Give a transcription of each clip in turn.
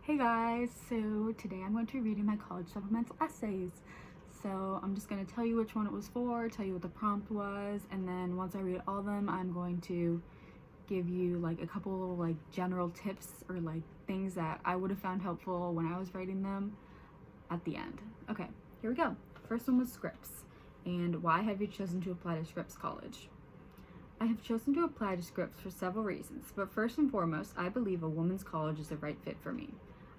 Hey guys, so today I'm going to be reading my college supplemental essays. So I'm just going to tell you which one it was for, tell you what the prompt was, and then once I read all of them, I'm going to give you like a couple like general tips or like things that I would have found helpful when I was writing them at the end. Okay, here we go. First one was Scripps. And why have you chosen to apply to Scripps College? I have chosen to apply to Scripps for several reasons, but first and foremost, I believe a women's college is the right fit for me.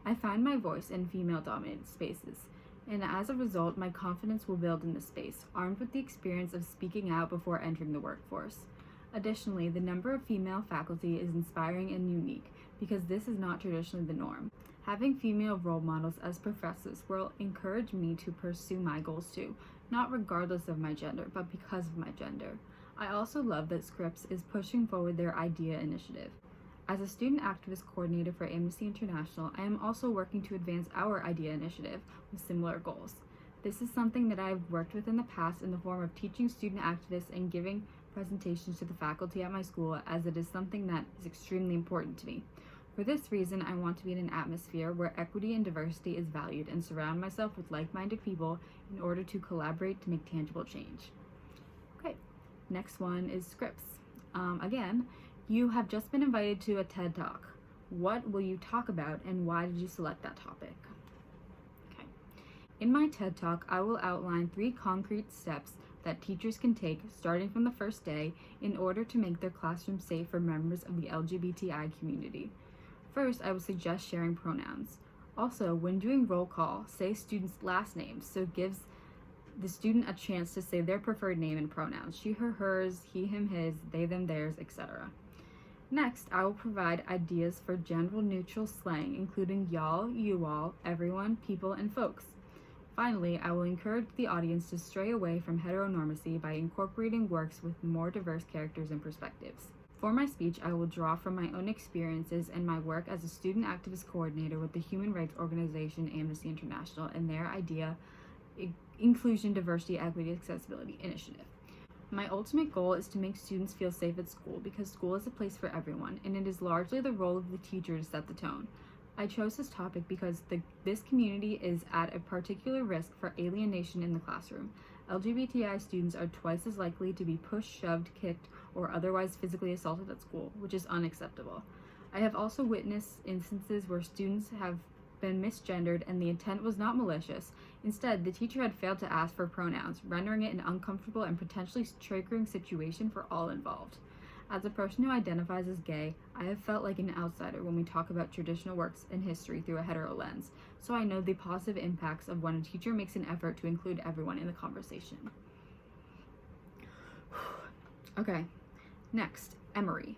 I find my voice in female-dominated spaces, and as a result, my confidence will build in this space, armed with the experience of speaking out before entering the workforce. Additionally, the number of female faculty is inspiring and unique, because this is not traditionally the norm. Having female role models as professors will encourage me to pursue my goals too, not regardless of my gender, but because of my gender. I also love that Scripps is pushing forward their IDEA initiative. As a student activist coordinator for Amnesty International, I am also working to advance our IDEA initiative with similar goals. This is something that I have worked with in the past in the form of teaching student activists and giving presentations to the faculty at my school, as it is something that is extremely important to me. For this reason, I want to be in an atmosphere where equity and diversity is valued and surround myself with like-minded people in order to collaborate to make tangible change. Okay, next one is Scripps. Again, you have just been invited to a TED Talk. What will you talk about and why did you select that topic? Okay. In my TED Talk, I will outline 3 concrete steps that teachers can take starting from the first day in order to make their classroom safe for members of the LGBTI community. First, I would suggest sharing pronouns. Also, when doing roll call, say students' last names, so it gives the student a chance to say their preferred name and pronouns: she, her, hers, he, him, his, they, them, theirs, etc. Next, I will provide ideas for gender-neutral slang, including y'all, you all, everyone, people, and folks. Finally, I will encourage the audience to stray away from heteronormacy by incorporating works with more diverse characters and perspectives. For my speech, I will draw from my own experiences and my work as a student activist coordinator with the human rights organization Amnesty International and their IDEA Inclusion, Diversity, Equity, Accessibility initiative. My ultimate goal is to make students feel safe at school, because school is a place for everyone, and it is largely the role of the teacher to set the tone. I chose this topic because this community is at a particular risk for alienation in the classroom. LGBTI students are twice as likely to be pushed, shoved, kicked, or otherwise physically assaulted at school, which is unacceptable. I have also witnessed instances where students have been misgendered and the intent was not malicious. Instead, the teacher had failed to ask for pronouns, rendering it an uncomfortable and potentially triggering situation for all involved. As a person who identifies as gay, I have felt like an outsider when we talk about traditional works and history through a hetero lens, so I know the positive impacts of when a teacher makes an effort to include everyone in the conversation. Okay, next, Emory.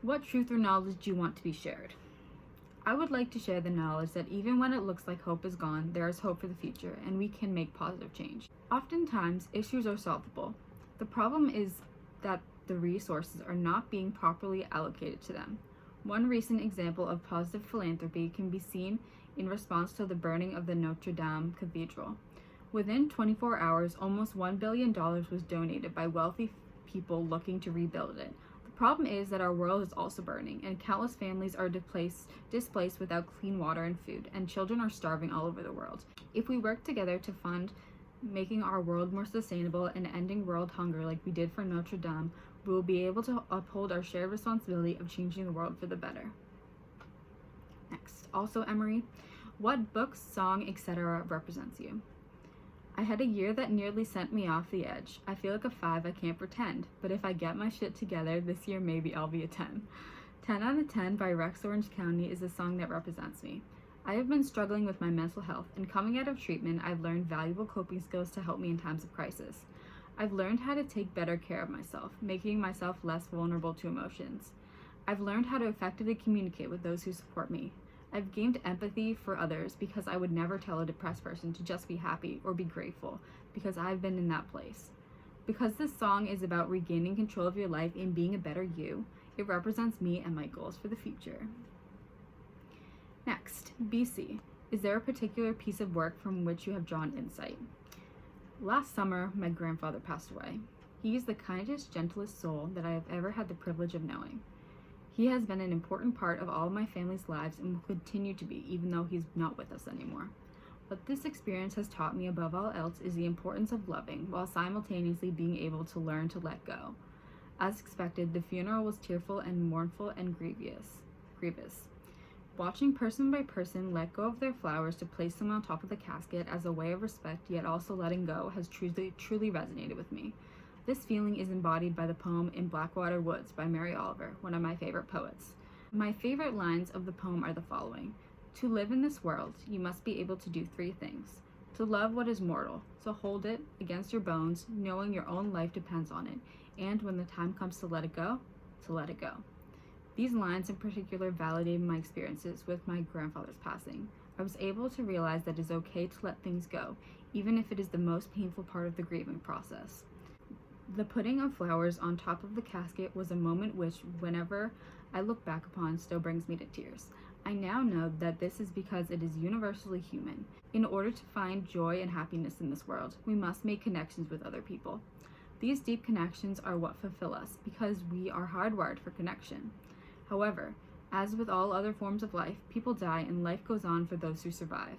What truth or knowledge do you want to be shared? I would like to share the knowledge that even when it looks like hope is gone, there is hope for the future, and we can make positive change. Oftentimes, issues are solvable. The problem is that the resources are not being properly allocated to them. One recent example of positive philanthropy can be seen in response to the burning of the Notre Dame Cathedral. Within 24 hours, almost $1 billion was donated by wealthy people looking to rebuild it. The problem is that our world is also burning, and countless families are displaced without clean water and food, and children are starving all over the world. If we work together to fund making our world more sustainable and ending world hunger like we did for Notre Dame, we will be able to uphold our shared responsibility of changing the world for the better. Next, also Emory, what book, song, etc. represents you? I had a year that nearly sent me off the edge. I feel like a 5, I can't pretend, but if I get my shit together, this year maybe I'll be a 10. 10 out of 10 by Rex Orange County is a song that represents me. I have been struggling with my mental health, and coming out of treatment, I've learned valuable coping skills to help me in times of crisis. I've learned how to take better care of myself, making myself less vulnerable to emotions. I've learned how to effectively communicate with those who support me. I've gained empathy for others because I would never tell a depressed person to just be happy or be grateful, because I've been in that place. Because this song is about regaining control of your life and being a better you, it represents me and my goals for the future. Next, BC. Is there a particular piece of work from which you have drawn insight? Last summer, my grandfather passed away. He is the kindest, gentlest soul that I have ever had the privilege of knowing. He has been an important part of all of my family's lives and will continue to be, even though he's not with us anymore. What this experience has taught me above all else is the importance of loving, while simultaneously being able to learn to let go. As expected, the funeral was tearful and mournful and grievous. Watching person by person let go of their flowers to place them on top of the casket as a way of respect, yet also letting go, has truly resonated with me. This feeling is embodied by the poem In Blackwater Woods by Mary Oliver, one of my favorite poets. My favorite lines of the poem are the following. To live in this world, you must be able to do 3 things. To love what is mortal, so hold it against your bones, knowing your own life depends on it, and when the time comes to let it go, to let it go. These lines in particular validated my experiences with my grandfather's passing. I was able to realize that it is okay to let things go, even if it is the most painful part of the grieving process. The putting of flowers on top of the casket was a moment which, whenever I look back upon, still brings me to tears. I now know that this is because it is universally human. In order to find joy and happiness in this world, we must make connections with other people. These deep connections are what fulfill us, because we are hardwired for connection. However, as with all other forms of life, people die and life goes on for those who survive.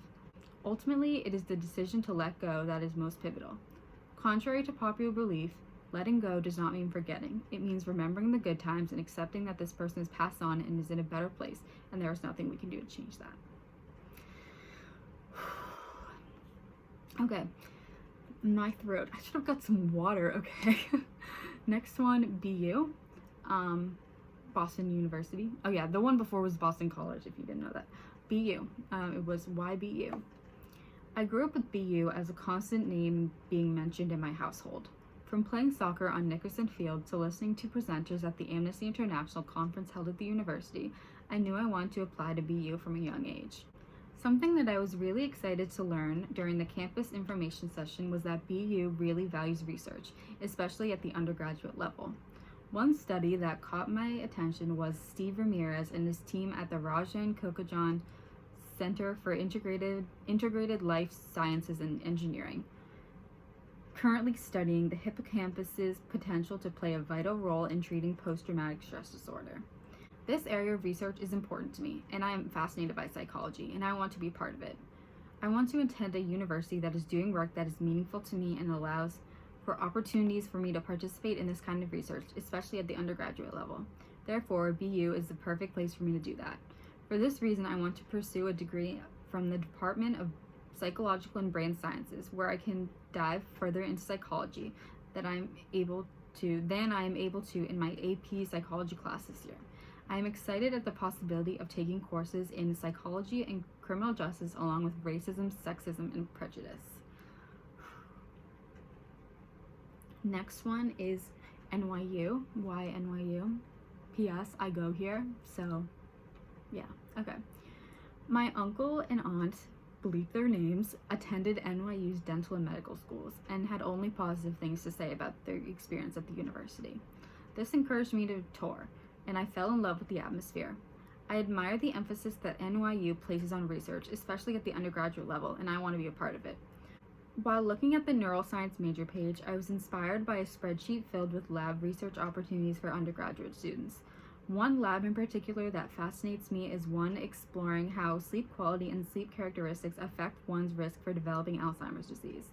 Ultimately, it is the decision to let go that is most pivotal. Contrary to popular belief, letting go does not mean forgetting. It means remembering the good times and accepting that this person has passed on and is in a better place, and there is nothing we can do to change that. Okay, my throat. I should have got some water, okay? Next one, BU. Boston University. Oh yeah, the one before was Boston College, if you didn't know that. BU. It was YBU. I grew up with BU as a constant name being mentioned in my household. From playing soccer on Nickerson Field to listening to presenters at the Amnesty International conference held at the university, I knew I wanted to apply to BU from a young age. Something that I was really excited to learn during the campus information session was that BU really values research, especially at the undergraduate level. One study that caught my attention was Steve Ramirez and his team at the Rajan Kokajan Center for Integrated Life Sciences and Engineering, currently studying the hippocampus's potential to play a vital role in treating post-traumatic stress disorder. This area of research is important to me, and I am fascinated by psychology, and I want to be part of it. I want to attend a university that is doing work that is meaningful to me and allows for opportunities for me to participate in this kind of research, especially at the undergraduate level. Therefore, BU is the perfect place for me to do that. For this reason, I want to pursue a degree from the Department of Psychological and Brain Sciences, where I can dive further into psychology than I am able to in my AP psychology class this year. I am excited at the possibility of taking courses in psychology and criminal justice along with racism, sexism, and prejudice. Next one is NYU. Why NYU? P.S. I go here, so yeah, okay. My uncle and aunt, bleep their names, attended NYU's dental and medical schools and had only positive things to say about their experience at the university. This encouraged me to tour, and I fell in love with the atmosphere. I admire the emphasis that NYU places on research, especially at the undergraduate level, and I want to be a part of it. While looking at the neuroscience major page, I was inspired by a spreadsheet filled with lab research opportunities for undergraduate students. One lab in particular that fascinates me is one exploring how sleep quality and sleep characteristics affect one's risk for developing Alzheimer's disease.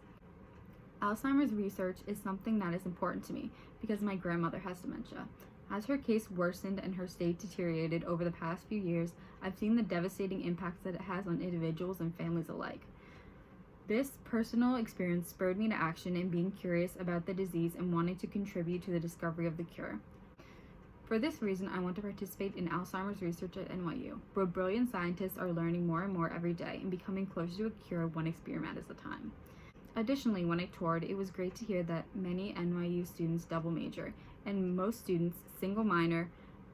Alzheimer's research is something that is important to me because my grandmother has dementia. As her case worsened and her state deteriorated over the past few years, I've seen the devastating impacts that it has on individuals and families alike. This personal experience spurred me to action in being curious about the disease and wanting to contribute to the discovery of the cure. For this reason, I want to participate in Alzheimer's research at NYU, where brilliant scientists are learning more and more every day and becoming closer to a cure one experiment at a time. Additionally, when I toured, it was great to hear that many NYU students double major, and most students single minor,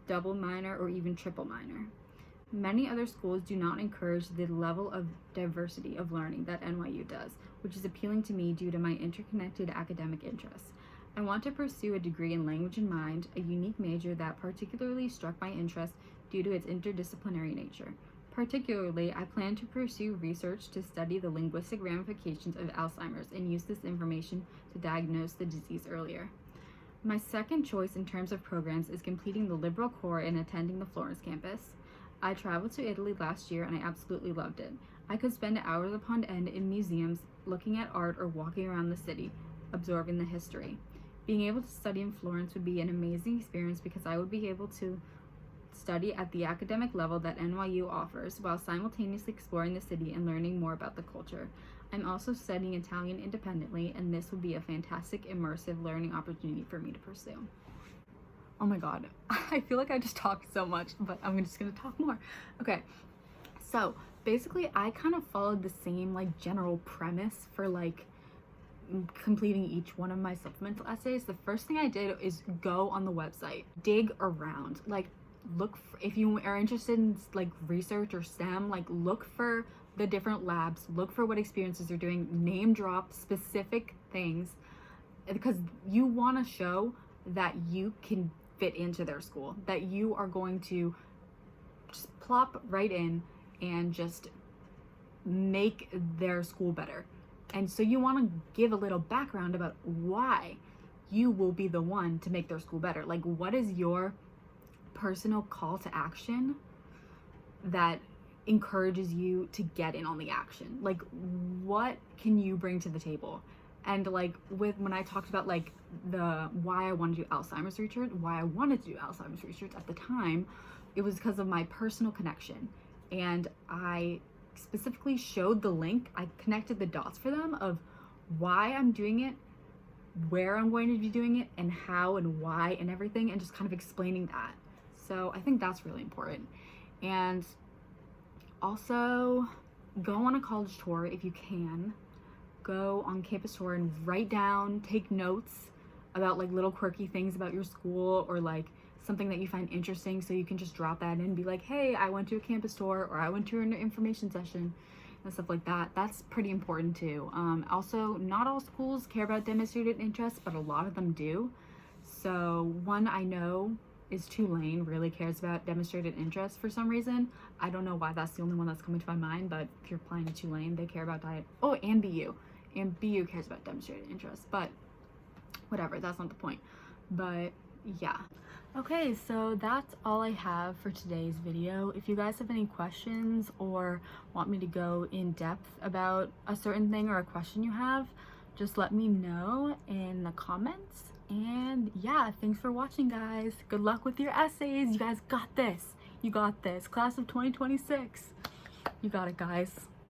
double minor, or even triple minor. Many other schools do not encourage the level of diversity of learning that NYU does, which is appealing to me due to my interconnected academic interests. I want to pursue a degree in language and mind, a unique major that particularly struck my interest due to its interdisciplinary nature. Particularly, I plan to pursue research to study the linguistic ramifications of Alzheimer's and use this information to diagnose the disease earlier. My second choice in terms of programs is completing the liberal core and attending the Florence campus. I traveled to Italy last year and I absolutely loved it. I could spend hours upon end in museums looking at art or walking around the city, absorbing the history. Being able to study in Florence would be an amazing experience because I would be able to study at the academic level that NYU offers while simultaneously exploring the city and learning more about the culture. I'm also studying Italian independently, and this would be a fantastic immersive learning opportunity for me to pursue. Oh my god, I feel like I just talked so much, but I'm just gonna talk more. Okay, so basically I kind of followed the same like general premise for like completing each one of my supplemental essays. The first thing I did is go on the website, dig around, like look for, if you are interested in like research or STEM, like look for the different labs, look for what experiences they're doing, name drop specific things, because you want to show that you can fit into their school, that you are going to just plop right in and just make their school better. And so you want to give a little background about why you will be the one to make their school better. Like, what is your personal call to action that encourages you to get in on the action? Like, what can you bring to the table? And like when I talked about like the why I wanted to do Alzheimer's research, at the time, it was because of my personal connection. And I specifically showed the link, I connected the dots for them of why I'm doing it, where I'm going to be doing it, and how and why and everything, and just kind of explaining that. So I think that's really important. And also go on a college tour if you can. Go on campus tour and write down, take notes about like little quirky things about your school or like something that you find interesting, so you can just drop that in and be like, hey, I went to a campus tour, or I went to an information session and stuff like that. That's pretty important too. Also, not all schools care about demonstrated interest, but a lot of them do. So one I know is Tulane really cares about demonstrated interest for some reason. I don't know why that's the only one that's coming to my mind, but if you're applying to Tulane, they care about diet. Oh, and BU. And BU cares about demonstrated interest, but whatever, that's not the point. But yeah. Okay, so that's all I have for today's video. If you guys have any questions or want me to go in depth about a certain thing or a question you have, just let me know in the comments. And yeah, thanks for watching, guys. Good luck with your essays. You guys got this. You got this. Class of 2026. You got it, guys.